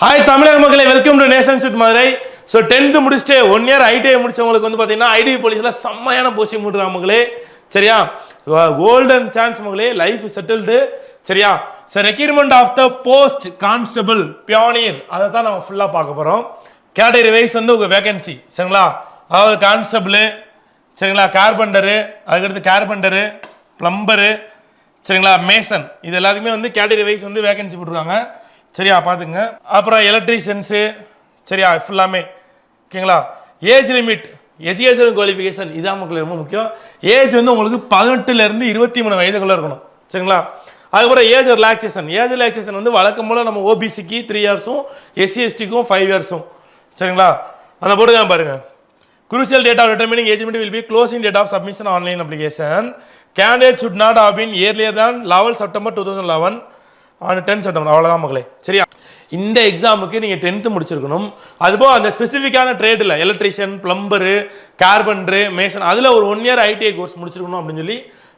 Hi தமிழக மக்களே, welcome to nation shoot Madurai. So 10th முடிச்சுட்டு 1 year ஐடிஐ முடிச்சவங்களுக்கு வந்து பார்த்தீங்கன்னா ஐடி போலீஸில் செம்மையான போஸ்டிங் போட்டுருக்காங்க மக்களே. சரியா, கோல்டன் சான்ஸ் மக்களே, லைஃப் செட்டில்டு. சரியா, so requirement of the post constable பியானியர் அதை தான் நம்ம ஃபுல்லாக பார்க்க போகிறோம். கேட்டகரி வைஸ் வந்து உங்கள் வேகன்சி சரிங்களா, அதாவது கான்ஸ்டபிள் சரிங்களா, கார்பெண்டரு, அதுக்கடுத்து கார்பெண்டரு, பிளம்பரு சரிங்களா, மேசன், இது எல்லாத்துக்குமே வந்து கேட்டகரி வைஸ் வந்து வேகன்சி போட்டுருக்காங்க. சரியா பார்த்துங்க. அப்புறம் எலக்ட்ரீஷியன்ஸு சரியா ஃபுல்லாமே ஓகேங்களா. ஏஜ் லிமிட், எஜுகேஷன் குவாலிஃபிகேஷன் இதான் மக்கள் ரொம்ப முக்கியம். ஏஜ் வந்து உங்களுக்கு 18லேருந்து 23 வயதுக்குள்ளே இருக்கணும் சரிங்களா. அதுக்கப்புறம் ஏஜ் ரிலாக்ஸேஷன் வந்து வழக்கம் போல் நம்ம ஓபிசிக்கு 3 yearsம் எஸ்சி/எஸ்டிக்கும் 5 yearsம் சரிங்களா. அந்த போட்டு தான் பாருங்க. Crucial date of determining age limit will be closing date of submission online application. Candidate should not have been earlier than 11 September 2011 on 10 September. அவ்வளோதான் மக்களே. சரியா, இந்த எக்ஸாமுக்கு நீங்கள் 10th முடிச்சிருக்கணும். அதுபோல் அந்த ஸ்பெசிஃபிக்கான ட்ரேடில் எலக்ட்ரிஷியன், பிளம்பரு, கார்பெண்டரு, மேசன் அதில் ஒரு 1 year ஐடிஐ கோர்ஸ் முடிச்சிருக்கணும் அப்படின்னு சொல்லி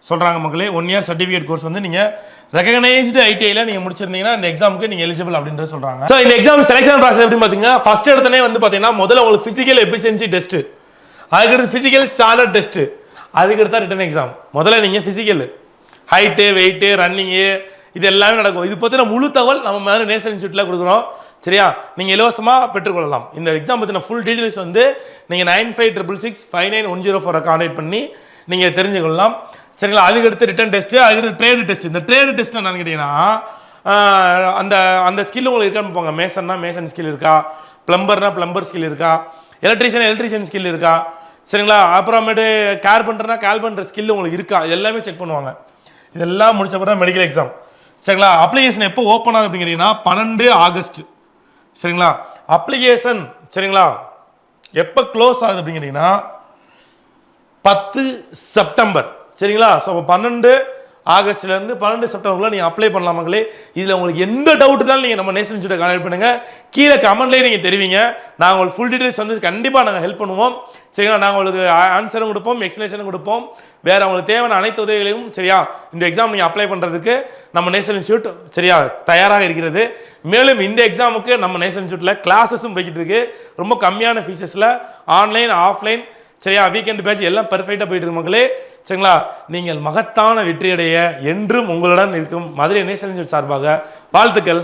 சொல்கிறாங்க மக்களே. 1 year சர்டிஃபிகேட் கோர்ஸ் வந்து நீங்கள் ரெகனைஸ்டு ஐடிஐயில் நீங்கள் முடிச்சிருந்தீங்கன்னா இந்த எக்ஸாமுக்கு நீங்கள் எலிஜிபிள் அப்படின்றது சொல்கிறாங்க. ஸோ இந்த எக்ஸாம் செலெக்ஷன் ப்ராசஸ் எப்படி பார்த்தீங்கன்னா, ஃபர்ஸ்ட் எடுத்தனே வந்து பார்த்தீங்கன்னா முதல்ல உங்களுக்கு ஃபிசிக்கல் எஃபிஷியன்சி டெஸ்ட்டு, அதுக்கடுத்து ஃபிசிக்கல் ஸ்டாண்டர்ட் டெஸ்ட்டு, அதுக்கடுத்தா ரிட்டன் எக்ஸாம். முதல்ல நீங்கள் ஃபிசிக்கல் ஹைட்டு, வெயிட்டு, ரன்னிங்கு இது எல்லாமே நடக்கும். இது பற்றின முழு தகவல் நம்ம மேலே நேஷனல் இன்ஸ்டியூட்டில் கொடுக்குறோம். சரியா, நீங்கள் இலவசமாக பெற்றுக்கொள்ளலாம். இந்த எக்ஸாம் பற்றின ஃபுல் டீட்டெயில்ஸ் வந்து நீங்கள் 9566659104 கான்டாக்ட் பண்ணி நீங்கள் தெரிஞ்சுக்கொள்ளலாம். சரிங்களா, அதுக்கடுத்து ரிட்டன் டெஸ்ட்டு, அதுக்கடுத்து ட்ரேடு டெஸ்ட். இந்த ட்ரேடு டெஸ்ட் என்னன்னு கேட்டிங்கன்னா அந்த அந்த ஸ்கில் உங்களுக்கு இருக்கான்னு பார்ப்பாங்க. மேசன்னா மேசன் ஸ்கில் இருக்கா, பிளம்பர்னா பிளம்பர் ஸ்கில் இருக்கா, எலக்ட்ரிஷியன் ஸ்கில் இருக்கா சரிங்களா. அப்புறமேட்டு கார்பெண்டர்னா கார்பெண்டர் ஸ்கில் உங்களுக்கு இருக்கா, எல்லாமே செக் பண்ணுவாங்க. இதெல்லாம் முடிச்ச அப்புறம் மெடிக்கல் எக்ஸாம் சரிங்களா. அப்ளிகேஷன் எப்போ ஓப்பன் ஆகுது அப்படிங்கிறீங்கன்னா 12 ஆகஸ்ட் சரிங்களா. அப்ளிகேஷன் சரிங்களா எப்போ க்ளோஸ் ஆகுது அப்படிங்கிறீங்கன்னா 10 செப்டம்பர் சரிங்களா. ஸோ 12 ஆகஸ்ட்லேருந்து 12 செப்டம்பருக்குள்ள நீங்கள் அப்ளை பண்ணலாம் மக்களே. இதில் உங்களுக்கு எந்த டவுட் இருந்தாலும் நீங்கள் நம்ம நேஷனல் இன்ஸ்டியூட்டை கான்டாக்ட் பண்ணுங்கள். கீழே கமெண்ட்லேயே நீங்கள் தெரிவிங்க. நாங்கள் உங்களுக்கு ஃபுல் டீட்டெயில்ஸ் வந்து கண்டிப்பாக நாங்கள் ஹெல்ப் பண்ணுவோம் சரிங்களா. நாங்கள் உங்களுக்கு ஆன்சரும் கொடுப்போம், எக்ஸ்பிளேஷனும் கொடுப்போம். வேறு உங்களுக்கு தேவையான அனைத்து உதவிகளையும் சரியா இந்த எக்ஸாம் நீங்கள் அப்ளை பண்ணுறதுக்கு நம்ம நேஷனல் இன்ஸ்டியூட் சரியா தயாராக இருக்கிறது. மேலும் இந்த எக்ஸாமுக்கு நம்ம நேஷனல் இன்ஸ்டியூட்டில் கிளாஸஸும் போய்கிட்டு இருக்கு. ரொம்ப கம்மியான ஃபீஸஸில் ஆன்லைன் ஆஃப்லைன் சரியா, வீக்கெண்ட் பேட்ச் எல்லாம் பெர்ஃபெக்டாக போயிட்டு இருக்கு மக்களே. சரிங்களா, நீங்கள் மகத்தான வெற்றியடைய என்றும் உங்களுடன் இருக்கும் மதுரை நேஷனல் இன்ஸ்டியூட் சார்பாக வாழ்த்துக்கள்.